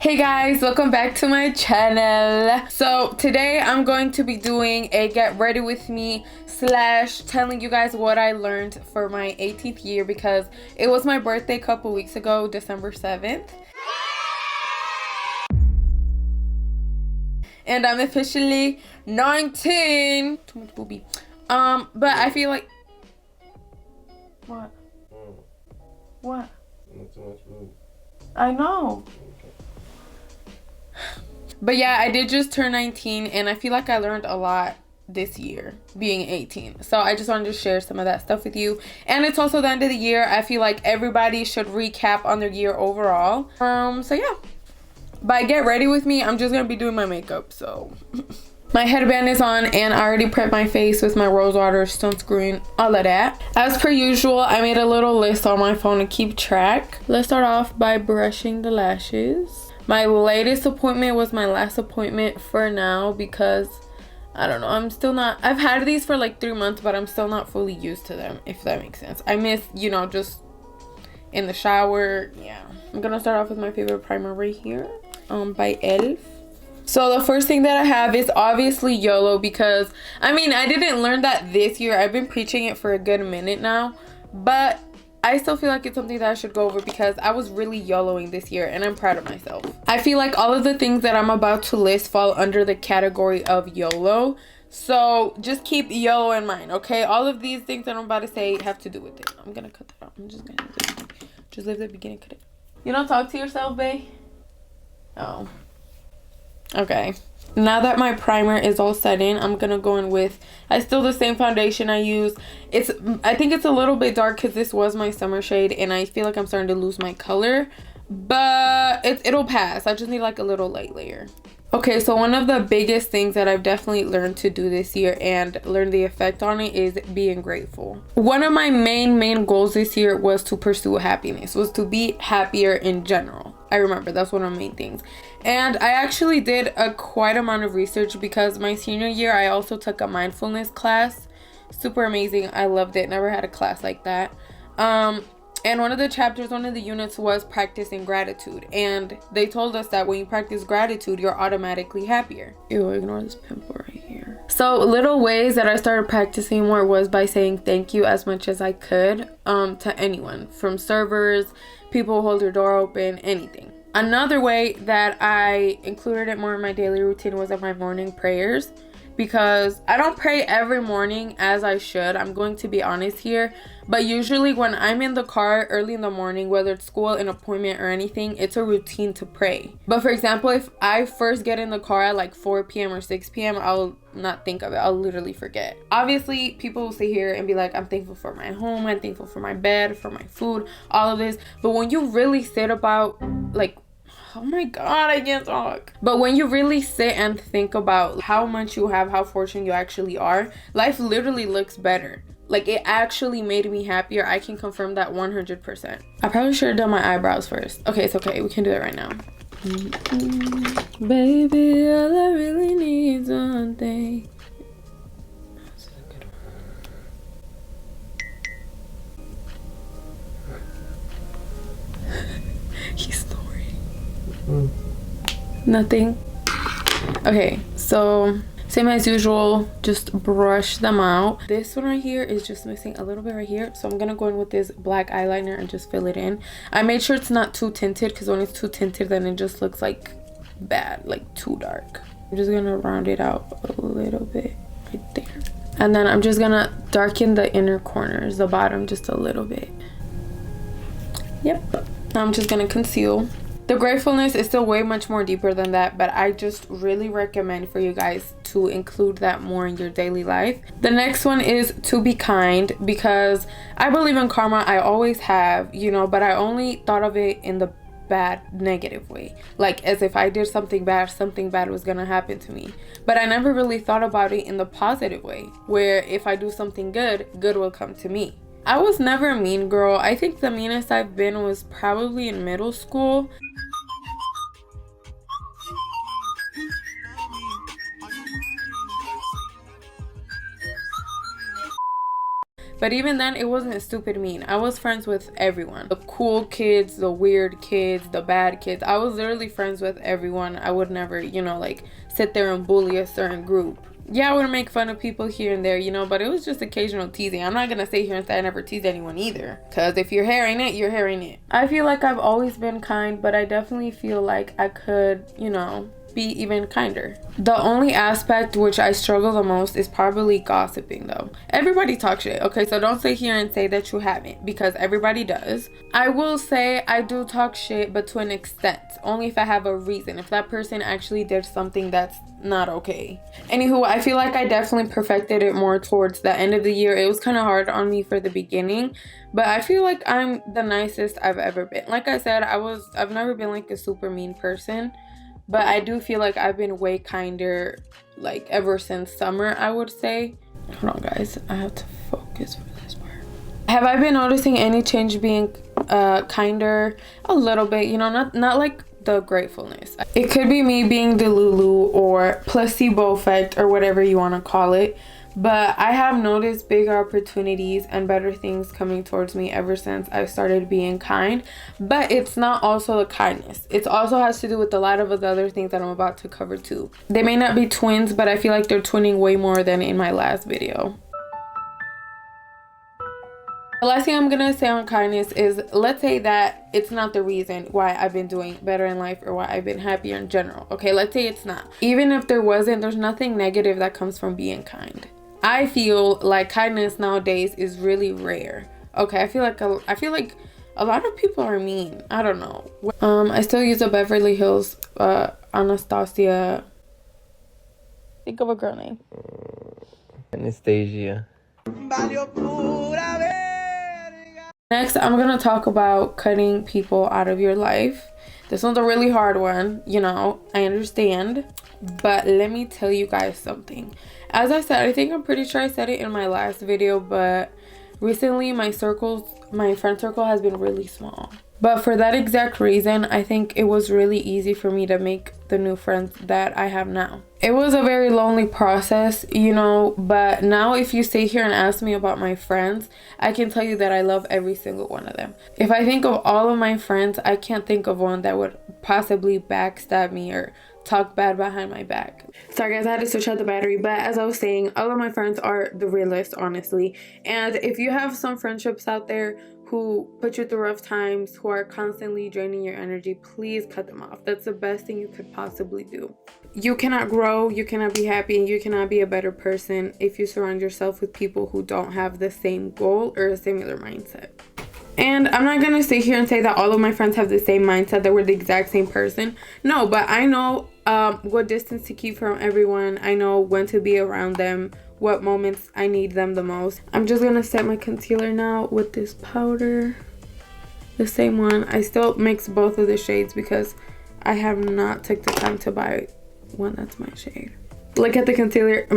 Hey guys, welcome back to my channel. So today I'm going to be doing a get ready with me / telling you guys what I learned for my 18th year because it was my birthday a couple weeks ago, December 7th. And I'm officially 19. Too much booby. But I feel like what? What? Not too much booby. I know. But yeah, I did just turn 19 and I feel like I learned a lot this year being 18. So I just wanted to share some of that stuff with you. And it's also the end of the year. I feel like everybody should recap on their year overall. So yeah. By get ready with me, I'm just gonna be doing my makeup. So my headband is on and I already prepped my face with my rose water, sunscreen, all of that. As per usual, I made a little list on my phone to keep track. Let's start off by brushing the lashes. My latest appointment was my last appointment for now because I don't know, I'm still not, I've had these for like 3 months, but I'm still not fully used to them, if that makes sense. I miss, you know, just in the shower. Yeah. I'm gonna start off with my favorite primer right here, by ELF. So the first thing that I have is obviously YOLO because, I mean, I didn't learn that this year. I've been preaching it for a good minute now, but I still feel like it's something that I should go over because I was really YOLOing this year and I'm proud of myself. I feel like all of the things that I'm about to list fall under the category of YOLO. So just keep YOLO in mind, okay? All of these things that I'm about to say have to do with it. I'm gonna cut that out. I'm just gonna leave the beginning, cut it. You don't talk to yourself, babe? Oh. Okay. Now that my primer is all set in, I'm gonna go in with, I still the same foundation I use. I think it's a little bit dark because this was my summer shade and I feel like I'm starting to lose my color, but it'll pass. I just need like a little light layer. Okay, so one of the biggest things that I've definitely learned to do this year and learn the effect on it is being grateful. One of my main goals this year was to pursue happiness, was to be happier in general. I remember that's one of the main things. And I actually did a quite amount of research because my senior year I also took a mindfulness class. Super amazing. I loved it. Never had a class like that. And one of the units was practicing gratitude. And they told us that when you practice gratitude, you're automatically happier. Ew, ignore this pimple right here. So little ways that I started practicing more was by saying thank you as much as I could to anyone, from servers, people who hold your door open, anything. Another way that I included it more in my daily routine was at my morning prayers, because I don't pray every morning as I should. I'm going to be honest here. But usually when I'm in the car early in the morning, whether it's school, an appointment, or anything, it's a routine to pray. But for example, if I first get in the car at like 4 p.m. or 6 p.m., I'll not think of it. I'll literally forget. Obviously, people will sit here and be like, I'm thankful for my home. I'm thankful for my bed, for my food, all of this. But when you really sit about like, oh my god, I can't talk. But when you really sit and think about how much you have, how fortunate you actually are, life literally looks better. Like, it actually made me happier. I can confirm that 100%. I probably should have done my eyebrows first. Okay, it's okay. We can do it right now. Baby, all I really need is one thing. He's snoring. Nothing. Okay, so same as usual, just brush them out. This one right here is just missing a little bit right here, so I'm gonna go in with this black eyeliner and just fill it in. I made sure it's not too tinted because when it's too tinted then it just looks like bad, like too dark. I'm just gonna round it out a little bit right there, and then I'm just gonna darken the inner corners, the bottom, just a little bit. Yep. Now I'm just gonna conceal. The gratefulness is still way much more deeper than that, but I just really recommend for you guys to include that more in your daily life. The next one is to be kind, because I believe in karma. I always have, you know, but I only thought of it in the bad, negative way, like as if I did something bad was gonna happen to me. But I never really thought about it in the positive way, where if I do something good will come to me. I was never a mean girl. I think the meanest I've been was probably in middle school. But even then, it wasn't stupid mean. I was friends with everyone. The cool kids, the weird kids, the bad kids. I was literally friends with everyone. I would never, you know, like sit there and bully a certain group. Yeah, I would make fun of people here and there, you know, but it was just occasional teasing. I'm not gonna sit here and say I never teased anyone either, because if you're hearing it, you're hearing it. I feel like I've always been kind, but I definitely feel like I could, you know, be even kinder. The only aspect which I struggle the most is probably gossiping, though. Everybody talks shit, okay? So don't sit here and say that you haven't, because everybody does. I will say I do talk shit, but to an extent. Only if I have a reason. If that person actually did something that's not okay. Anywho, I feel like I definitely perfected it more towards the end of the year. It was kind of hard on me for the beginning, but I feel like I'm the nicest I've ever been. Like I said, I've never been like a super mean person, but I do feel like I've been way kinder, like ever since summer, I would say. Hold on, guys. I have to focus for this part. Have I been noticing any change being kinder? A little bit, you know, not like the gratefulness. It could be me being the Lulu or placebo effect or whatever you want to call it. But I have noticed bigger opportunities and better things coming towards me ever since I started being kind. But it's not also the kindness. It also has to do with a lot of the other things that I'm about to cover too. They may not be twins, but I feel like they're twinning way more than in my last video. The last thing I'm gonna say on kindness is, let's say that it's not the reason why I've been doing better in life or why I've been happier in general. Okay, let's say it's not. Even if there wasn't, there's nothing negative that comes from being kind. I feel like kindness nowadays is really rare. Okay, I feel like a lot of people are mean. I don't know. I still use a Beverly Hills Anastasia. Think of a girl name. Anastasia. Next, I'm gonna talk about cutting people out of your life. This one's a really hard one, you know, I understand, but let me tell you guys something. As I said, I think I'm pretty sure I said it in my last video, but recently my friend circle has been really small. But for that exact reason, I think it was really easy for me to make the new friends that I have now. It was a very lonely process, you know, but now if you stay here and ask me about my friends, I can tell you that I love every single one of them. If I think of all of my friends, I can't think of one that would possibly backstab me or talk bad behind my back. Sorry guys, I had to switch out the battery, but as I was saying, all of my friends are the realest, honestly. And if you have some friendships out there who put you through rough times, who are constantly draining your energy, please cut them off. That's the best thing you could possibly do. You cannot grow, you cannot be happy, and you cannot be a better person if you surround yourself with people who don't have the same goal or a similar mindset. And I'm not gonna sit here and say that all of my friends have the same mindset, that we're the exact same person. No, but I know what distance to keep from everyone. I know when to be around them, what moments I need them the most. I'm just gonna set my concealer now with this powder, the same one. I still mix both of the shades because I have not took the time to buy one that's my shade. Look at the concealer,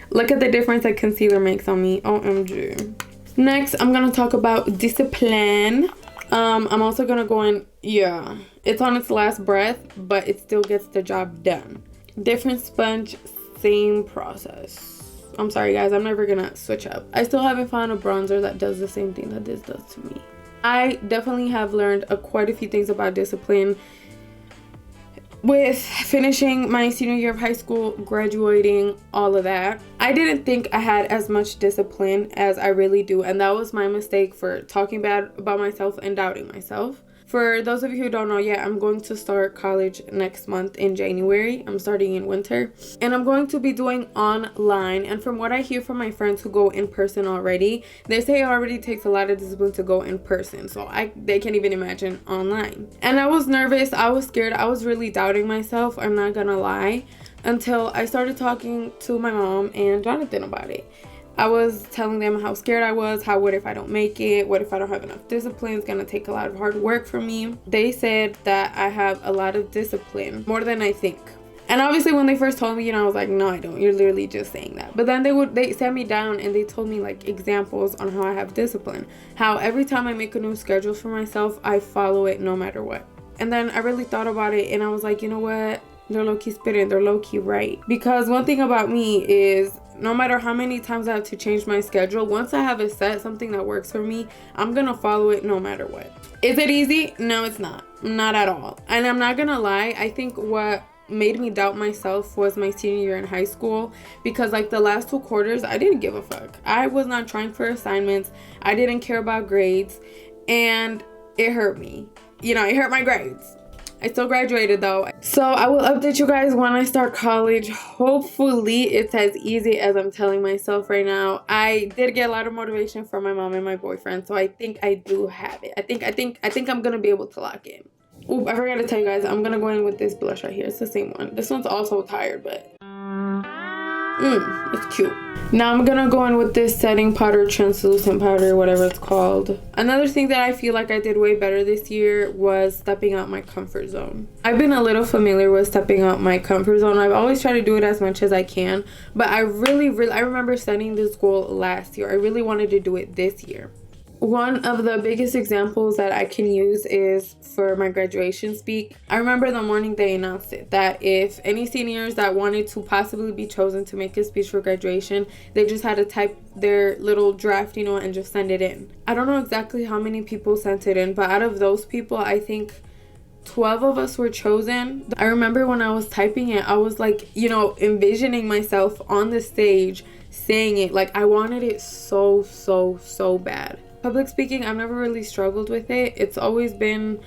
look at the difference that concealer makes on me. OMG. Next, I'm gonna talk about discipline. I'm also gonna go in, yeah, it's on its last breath, but it still gets the job done. Different sponge, same process. I'm sorry guys, I'm never gonna switch up. I still haven't found a bronzer that does the same thing that this does to me. I definitely have learned quite a few things about discipline with finishing my senior year of high school, graduating, all of that. I didn't think I had as much discipline as I really do, and that was my mistake for talking bad about myself and doubting myself. For those of you who don't know yet, I'm going to start college next month in January. I'm starting in winter, and I'm going to be doing online. And from what I hear from my friends who go in person already, they say it already takes a lot of discipline to go in person. So they can't even imagine online. And I was nervous. I was scared. I was really doubting myself. I'm not gonna lie. Until I started talking to my mom and Jonathan about it. I was telling them how scared I was, what if I don't make it, what if I don't have enough discipline, it's gonna take a lot of hard work for me. They said that I have a lot of discipline, more than I think. And obviously when they first told me, you know, I was like, no, I don't, you're literally just saying that. But then they sat me down and they told me like examples on how I have discipline. How every time I make a new schedule for myself, I follow it no matter what. And then I really thought about it and I was like, you know what? They're low-key spitting, they're low-key right. Because one thing about me is no matter how many times I have to change my schedule, once I have it set, something that works for me, I'm gonna follow it no matter what. Is it easy? No, it's not. Not at all. And I'm not gonna lie, I think what made me doubt myself was my senior year in high school, because like the last 2 quarters I didn't give a fuck. I was not trying for assignments. I didn't care about grades, and it hurt me. You know, it hurt my grades. I still graduated though. So I will update you guys when I start college. Hopefully it's as easy as I'm telling myself right now. I did get a lot of motivation from my mom and my boyfriend, so I think I do have it. I think I'm gonna be able to lock in. Oop, I forgot to tell you guys, I'm gonna go in with this blush right here. It's the same one. This one's also tired, but it's cute. Now I'm gonna go in with this setting powder, translucent powder, whatever it's called. Another thing that I feel like I did way better this year was stepping out my comfort zone. I've been a little familiar with stepping out my comfort zone. I've always tried to do it as much as I can, but I remember setting this goal last year. I really wanted to do it this year. One of the biggest examples that I can use is for my graduation speak. I remember the morning they announced it, that if any seniors that wanted to possibly be chosen to make a speech for graduation, they just had to type their little draft, you know, and just send it in. I don't know exactly how many people sent it in, but out of those people, I think 12 of us were chosen. I remember when I was typing it, I was like, you know, envisioning myself on the stage saying it. Like, I wanted it so bad. Public speaking, I've never really struggled with it. It's always been,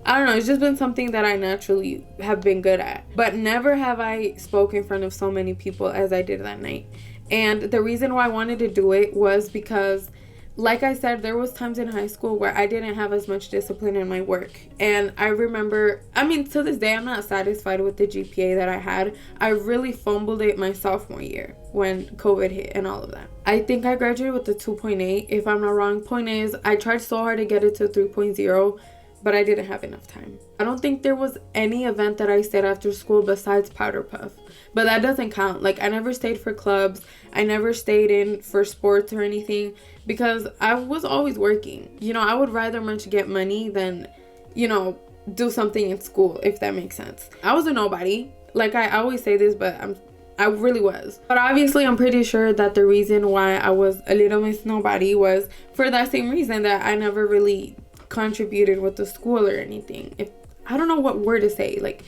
I don't know, it's just been something that I naturally have been good at. But never have I spoken in front of so many people as I did that night. And the reason why I wanted to do it was because, like I said, there was times in high school where I didn't have as much discipline in my work. And I remember, I mean, to this day, I'm not satisfied with the GPA that I had. I really fumbled it my sophomore year when COVID hit and all of that. I think I graduated with a 2.8, if I'm not wrong. Point is, I tried so hard to get it to 3.0, but I didn't have enough time. I don't think there was any event that I stayed after school besides Powder Puff, but that doesn't count. Like, I never stayed for clubs. I never stayed in for sports or anything because I was always working. You know, I would rather much get money than, you know, do something in school, if that makes sense. I was a nobody. Like, I always say this, but I really was. But obviously, I'm pretty sure that the reason why I was a little Miss Nobody was for that same reason, that I never really contributed with the school or anything. If I don't know what word to say, like,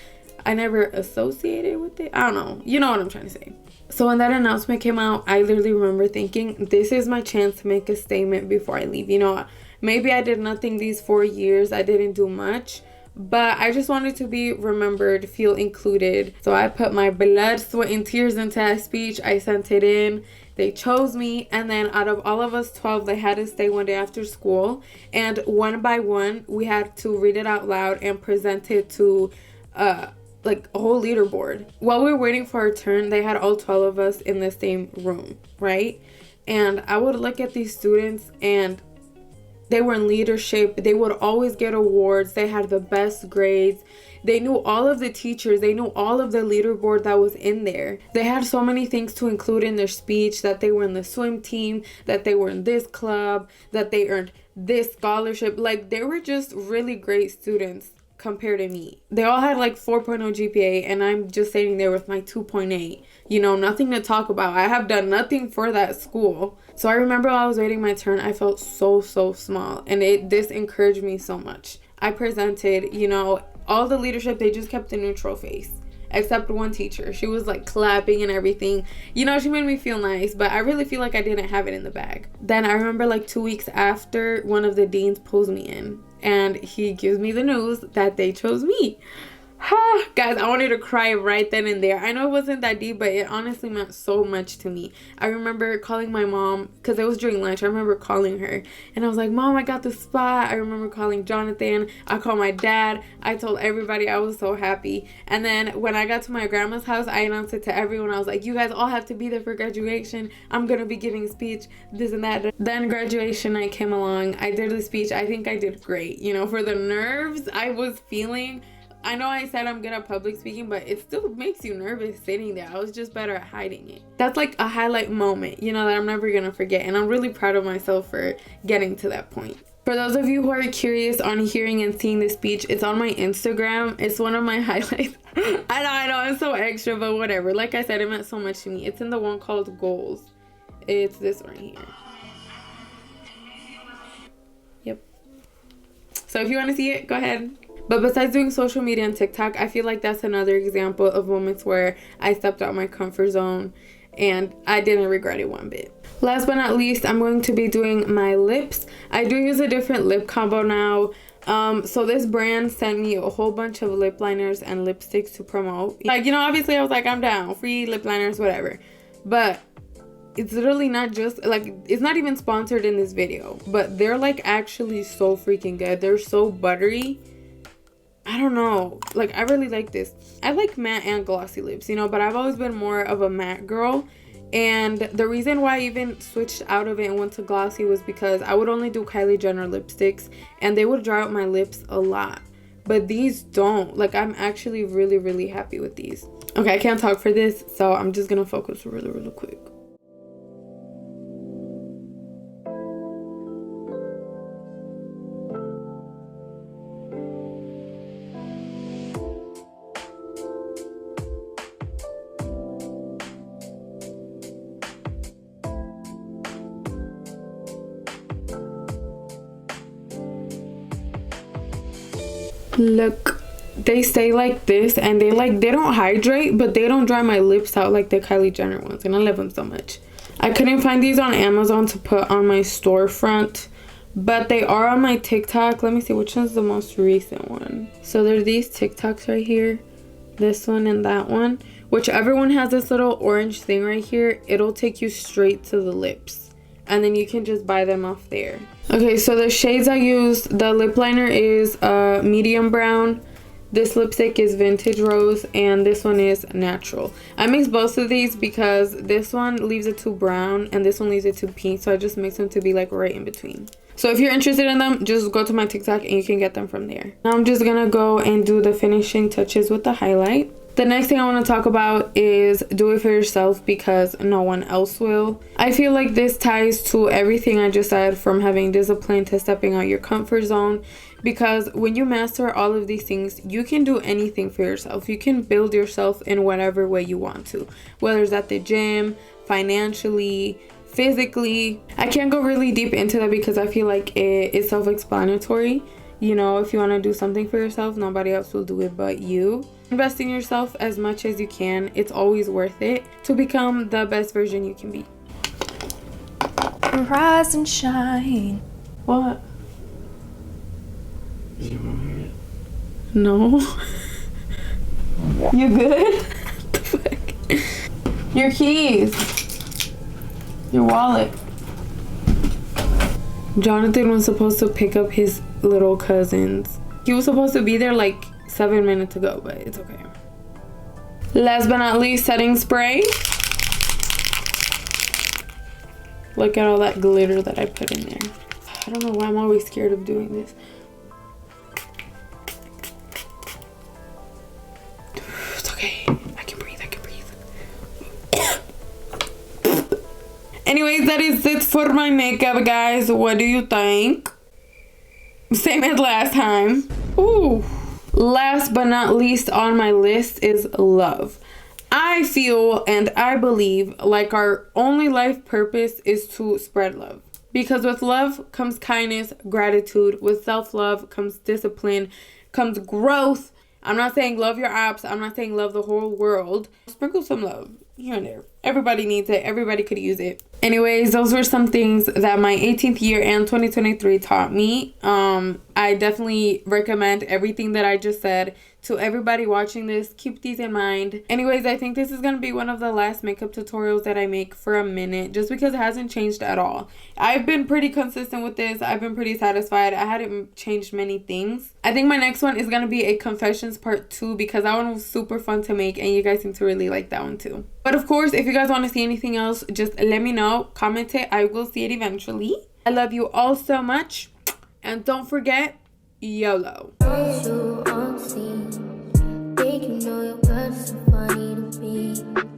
I never associated with it. I don't know. You know what I'm trying to say. So when that announcement came out, I literally remember thinking, this is my chance to make a statement before I leave. You know, maybe I did nothing these 4 years. I didn't do much, but I just wanted to be remembered, feel included. So I put my blood, sweat, and tears into that speech. I sent it in. They chose me, and then out of all of us 12, they had to stay one day after school, and one by one, we had to read it out loud and present it to like a whole leaderboard. While we were waiting for our turn, they had all 12 of us in the same room, right? And I would look at these students, and they were in leadership. They would always get awards. They had the best grades. They knew all of the teachers. They knew all of the leaderboard that was in there. They had so many things to include in their speech, that they were in the swim team, that they were in this club, that they earned this scholarship. Like, they were just really great students compared to me. They all had like 4.0 GPA, and I'm just sitting there with my 2.8. You know, nothing to talk about. I have done nothing for that school. So I remember while I was waiting my turn, I felt so small, and this encouraged me so much. I presented, you know, all the leadership, they just kept a neutral face, except one teacher. She was like clapping and everything. You know, she made me feel nice, but I really feel like I didn't have it in the bag. Then I remember like 2 weeks after, one of the deans pulls me in, and he gives me the news that they chose me. Guys, I wanted to cry right then and there. I know it wasn't that deep, but it honestly meant so much to me. I remember calling my mom, because it was during lunch. I remember calling her, and I was like, Mom, I got the spot. I remember calling Jonathan. I called my dad. I told everybody. I was so happy. And then when I got to my grandma's house, I announced it to everyone. I was like, you guys all have to be there for graduation. I'm going to be giving a speech, this and that. Then graduation night came along. I did the speech. I think I did great. You know, for the nerves I was feeling, I know I said I'm good at public speaking, but it still makes you nervous sitting there. I was just better at hiding it. That's like a highlight moment, you know, that I'm never gonna forget. And I'm really proud of myself for getting to that point. For those of you who are curious on hearing and seeing this speech, it's on my Instagram. It's one of my highlights. I know, it's so extra, but whatever. Like I said, it meant so much to me. It's in the one called Goals. It's this right here. Yep. So if you want to see it, go ahead. But besides doing social media and TikTok, I feel like that's another example of moments where I stepped out my comfort zone and I didn't regret it one bit. Last but not least, I'm going to be doing my lips. I do use a different lip combo now. So this brand sent me a whole bunch of lip liners and lipsticks to promote. Like, you know, obviously I was like, I'm down. Free lip liners, whatever. But it's literally not just, like, it's not even sponsored in this video. But they're, like, actually so freaking good. They're so buttery. I don't know. Like, I really like this. I like matte and glossy lips, you know, but I've always been more of a matte girl. And the reason why I even switched out of it and went to glossy was because I would only do Kylie Jenner lipsticks and they would dry out my lips a lot. But these don't. Like, I'm actually really, really happy with these. Okay, I can't talk for this, so I'm just gonna focus really, really quick. Look, they stay like this and they don't hydrate, but they don't dry my lips out like the Kylie Jenner ones, and I love them so much. I couldn't find these on Amazon to put on my storefront, but they are on my TikTok. Let me see which one's the most recent one. So there's these TikToks right here, this one and that one. Whichever one has this little orange thing right here, it'll take you straight to the lips. And then you can just buy them off there. Okay, so the shades I used, the lip liner is medium brown. This lipstick is vintage rose, and this one is natural. I mixed both of these because this one leaves it too brown and this one leaves it too pink, so I just mixed them to be like right in between. So if you're interested in them, just go to my TikTok and you can get them from there. Now I'm just gonna go and do the finishing touches with the highlight. The next thing I want to talk about is do it for yourself because no one else will. I feel like this ties to everything I just said, from having discipline to stepping out your comfort zone, because when you master all of these things, you can do anything for yourself. You can build yourself in whatever way you want to, whether it's at the gym, financially, physically. I can't go really deep into that because I feel like it is self-explanatory. You know, if you want to do something for yourself, nobody else will do it but you. Invest in yourself as much as you can. It's always worth it to become the best version you can be. Rise and shine. What? No. You good? What the fuck? Your keys. Your wallet. Jonathan was supposed to pick up his little cousins. He was supposed to be there like 7 minutes ago, but it's okay. Last but not least, setting spray. Look at all that glitter that I put in there. I don't know why I'm always scared of doing this. It's okay. I can breathe. Anyways, that is it for my makeup, guys. What do you think? Same as last time. Ooh. Last but not least on my list is love. I feel and I believe like our only life purpose is to spread love. Because with love comes kindness, gratitude. With self-love comes discipline, comes growth. I'm not saying love your apps. I'm not saying love the whole world. Sprinkle some love here and there. Everybody needs it. Everybody could use it. Anyways, those were some things that my 18th year and 2023 taught me. I definitely recommend everything that I just said to everybody watching this. Keep these in mind. Anyways, I think this is going to be one of the last makeup tutorials that I make for a minute, just because it hasn't changed at all. I've been pretty consistent with this. I've been pretty satisfied. I hadn't changed many things. I think my next one is going to be a confessions part 2, because that one was super fun to make and you guys seem to really like that one too. But of course, if you guys want to see anything else, just let me know. Comment it. I will see it eventually. I love you all so much. And don't forget, YOLO. You on scene, think you know your girl's so funny to me.